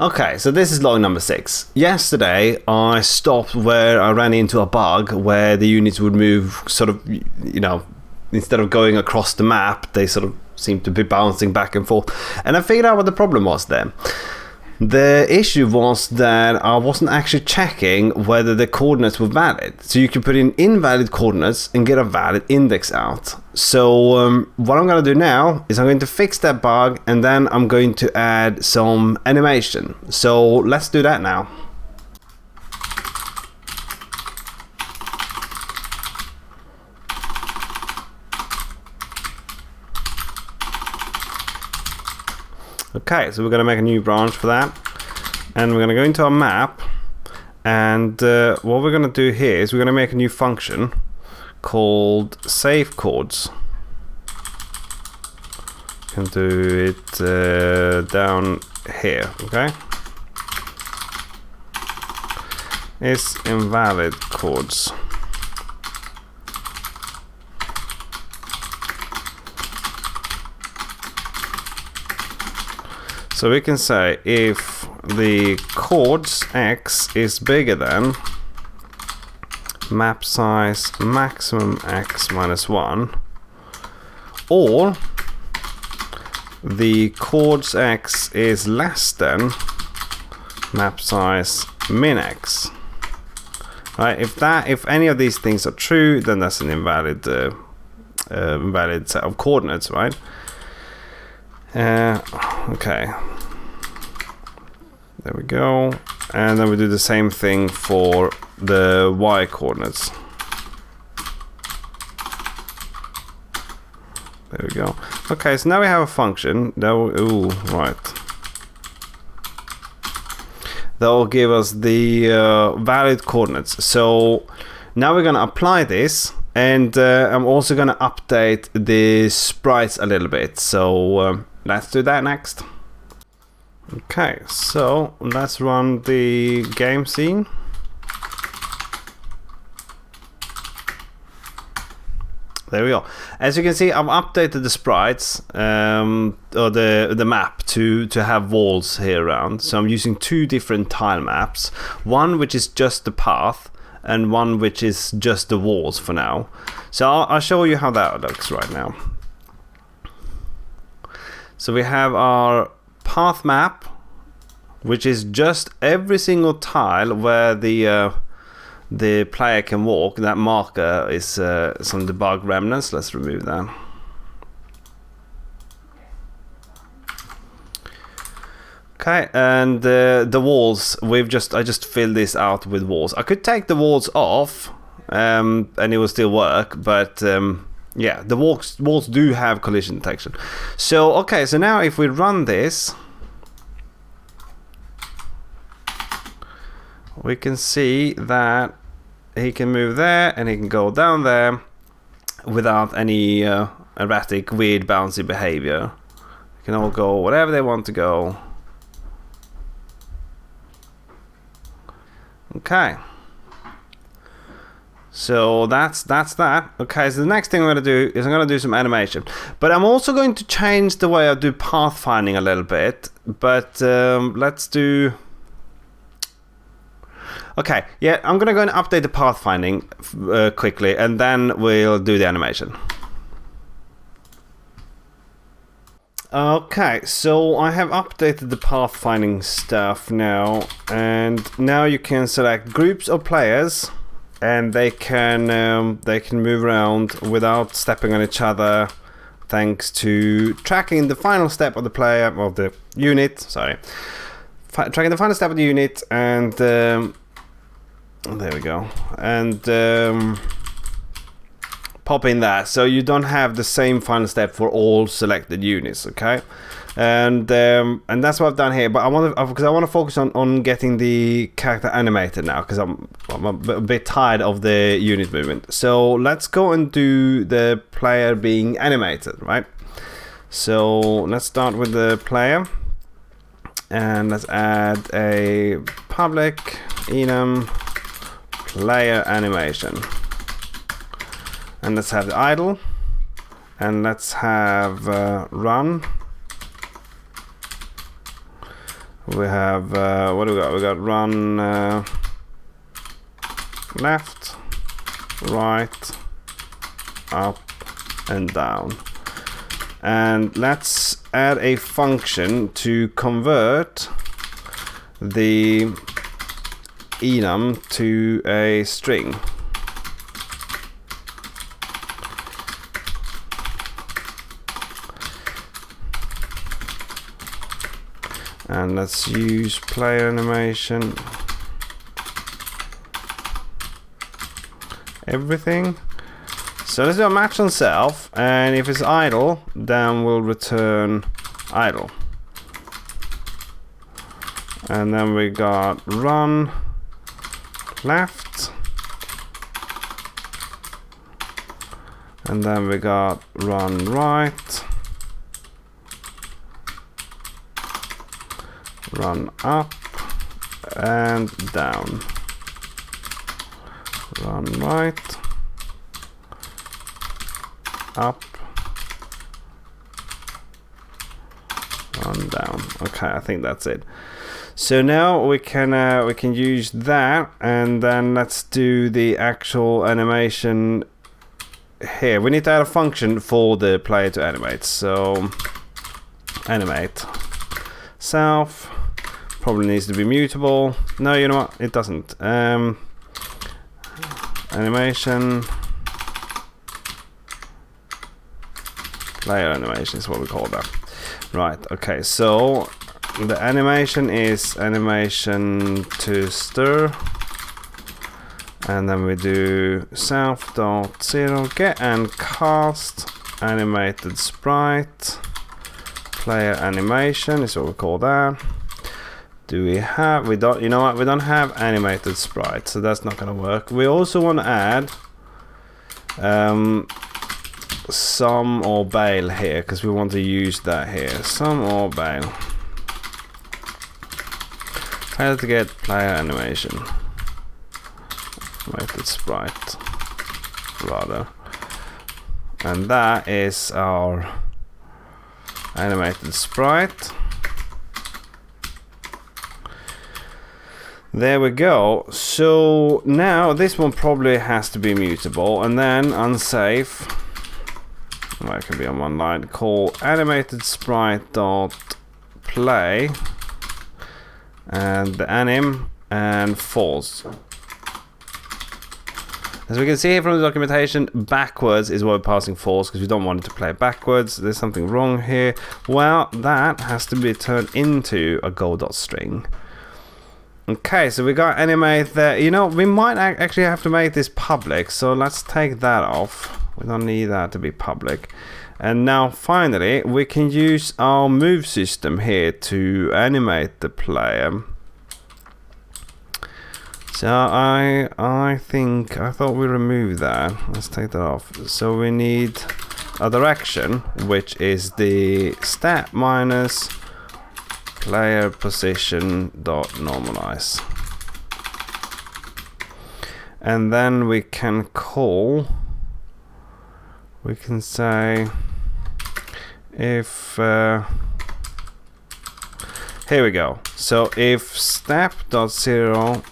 Okay, so this is log number 6. Yesterday, I stopped where I ran into a bug where the units would move sort of, instead of going across the map, they sort of seemed to be bouncing back and forth. And I figured out what the problem was there. The issue was that I wasn't actually checking whether the coordinates were valid. So you can put in invalid coordinates and get a valid index out. So what I'm going to do now is I'm going to fix that bug, and then I'm going to add some animation. So let's do that now. Okay, so we're going to make a new branch for that, and we're going to go into our map, and what we're going to do here is we're going to make a new function called save chords. You can do it down here, okay? It's invalid chords. So we can say if the chords x is bigger than map size maximum x minus 1, or the chords x is less than map size min x. Right? If any of these things are true, then that's an invalid invalid set of coordinates, right? Okay, there we go, and then we do the same thing for the y coordinates. There we go. Okay, so now we have a function that will, that will give us the valid coordinates. So now we're going to apply this, and I'm also going to update the sprites a little bit. So let's do that next. Okay, so let's run the game scene. There we go. As you can see, I've updated the sprites or the map to have walls here around. So I'm using 2 different tile maps. One which is just the path, and one which is just the walls for now. So I'll show you how that looks right now. So we have our path map, which is just every single tile where the player can walk. That marker is some debug remnants. Let's remove that. Okay, and the walls, I just filled this out with walls. I could take the walls off and it will still work, but yeah, the walls do have collision detection. So okay, so now if we run this, we can see that he can move there and he can go down there without any erratic, weird, bouncy behavior. They can all go wherever they want to go. Okay. So that's that. Okay, so the next thing I'm going to do is I'm going to do some animation. But I'm also going to change the way I do pathfinding a little bit. But let's do... Okay, yeah, I'm going to go and update the pathfinding quickly, and then we'll do the animation. Okay, so I have updated the pathfinding stuff now, and now you can select groups of players, and they can move around without stepping on each other, thanks to tracking the final step of the player, of the unit. Sorry, tracking the final step of the unit, and there we go, and pop in that, so you don't have the same final step for all selected units. Okay, and that's what I've done here. But I want to focus on getting the character animated now, because I'm a bit tired of the unit movement. So let's go and do the player being animated, right? So let's start with the player, and let's add a public enum player animation. And let's have the idle, and let's have run We have what do we got? We got run left, right, up, and down. And let's add a function to convert the enum to a string. And let's use player animation. Everything. So let's do a match on self, and if it's idle, then we'll return idle. And then we got run left, and then we got run right, run up and down, run right, up, run down. Okay, I think that's it. So now we can use that, and then let's do the actual animation here. We need to add a function for the player to animate. So animate self probably needs to be mutable. No, you know what? It doesn't. Animation player animation is what we call that. Right, okay, so the animation is animation to stir, and then we do self.0 get and cast animated sprite player animation is what we call that. Do we have, we don't, you know what, we don't have animated sprite, so that's not gonna work. We also want to add sum or bail here, because we want to use that here. Sum or bail. Fail to get player animation. Animated sprite, rather. And that is our animated sprite. There we go. So now this one probably has to be mutable, and then unsafe. Well, it can be on one line. Call animated sprite dot play and the anim and false. As we can see here from the documentation, backwards is what we're passing false because we don't want it to play backwards. There's something wrong here. Well, that has to be turned into a Godot string. Okay, so we got animate there. You know, we might actually have to make this public, so let's take that off. We don't need that to be public. And now finally we can use our move system here to animate the player. So I thought we removed that. Let's take that off. So we need a direction, which is the stat minus player position dot normalize. And then we can call, we can say if here we go. So if step.0.lan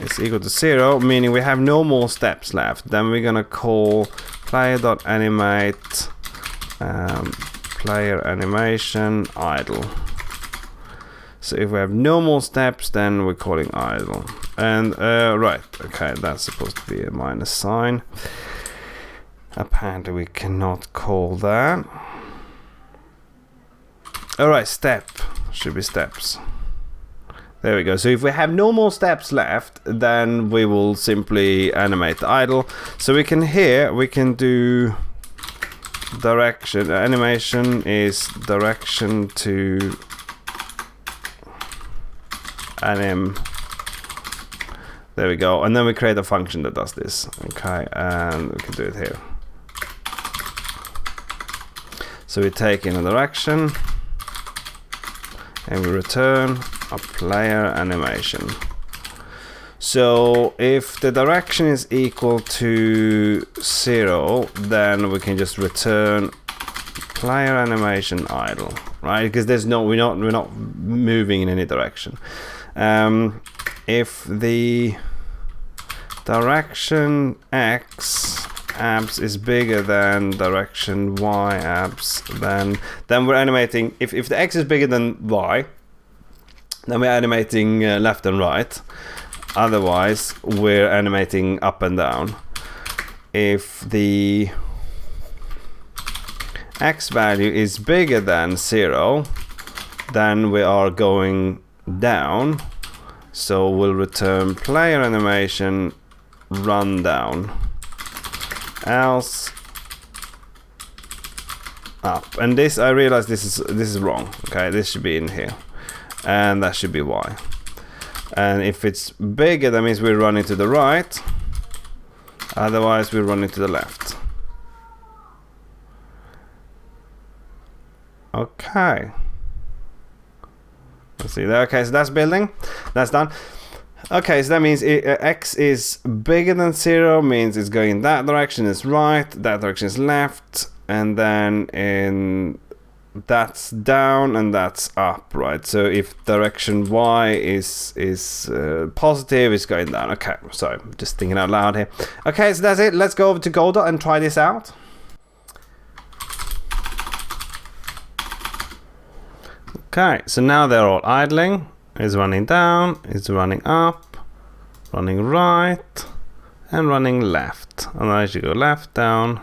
is equal to 0, meaning we have no more steps left, then we're gonna call player.animate player animation idle. So if we have no more steps, then we're calling idle. And right, okay, that's supposed to be a minus sign. Apparently we cannot call that. Alright, step should be steps. There we go. So if we have no more steps left, then we will simply animate the idle. So we can here, we can do direction. Animation is direction to anim. There we go. And then we create a function that does this. Okay, and we can do it here. So we take in a direction and we return a player animation. So if the direction is equal to 0, then we can just return player animation idle. right? Because we're not moving in any direction. If the direction X abs is bigger than direction Y abs, then we're animating. If the X is bigger than Y, then we're animating left and right. Otherwise, we're animating up and down. If the X value is bigger than 0, then we are going down. So we'll return player animation run down. Else up. And this, I realize this is wrong. Okay, this should be in here, and that should be Y. And if it's bigger, that means we're running to the right. Otherwise, we're running to the left. Okay. Let's see there. Okay, so that's building. That's done. Okay, so that means X is bigger than 0, means it's going that direction is right, that direction is left, and then that's down and that's up, right? So if direction Y is positive, it's going down. Okay, sorry, just thinking out loud here. Okay, so that's it. Let's go over to Godot and try this out. Okay, so now they're all idling. It's running down, it's running up, running right, and running left. And I should go left, down.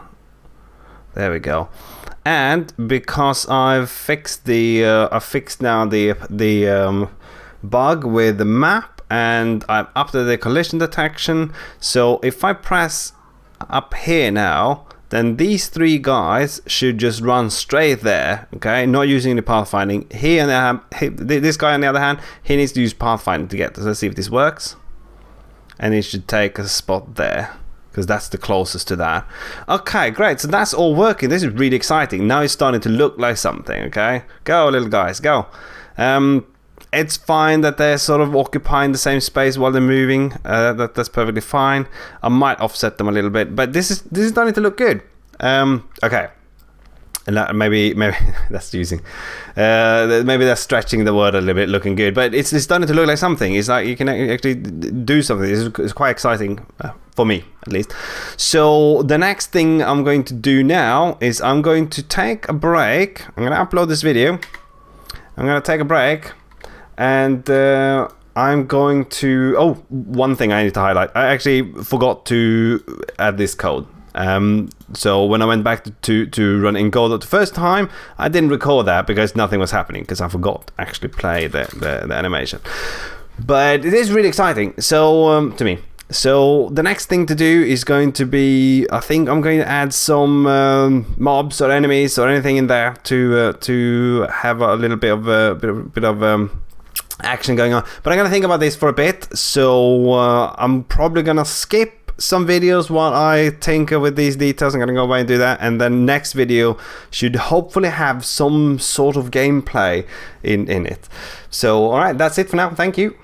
There we go. And because I've fixed now the bug with the map, and I've updated the collision detection. So if I press up here now, then these 3 guys should just run straight there, okay? Not using the pathfinding. This guy on the other hand, he needs to use pathfinding to get this. Let's see if this works. And he should take a spot there, because that's the closest to that. Okay, great. So that's all working. This is really exciting. Now it's starting to look like something, okay? Go, little guys, go. It's fine that they're sort of occupying the same space while they're moving. That's perfectly fine. I might offset them a little bit, but this is starting to look good. Okay, and maybe that's using. Maybe that's stretching the word a little bit, looking good, but it's starting to look like something. It's like you can actually do something. It's quite exciting for me, at least. So the next thing I'm going to do now is I'm going to take a break. I'm going to upload this video. I'm going to take a break. And I'm going to... Oh, one thing I need to highlight. I actually forgot to add this code. So when I went back to run in Godot the first time, I didn't record that because nothing was happening, because I forgot to actually play the animation. But it is really exciting, so to me. So the next thing to do is going to be, I think I'm going to add some mobs or enemies or anything in there to have a little bit of action going on. But I'm gonna think about this for a bit, so I'm probably gonna skip some videos while I tinker with these details. I'm gonna go away and do that, and then next video should hopefully have some sort of gameplay in it. So alright, that's it for now. Thank you.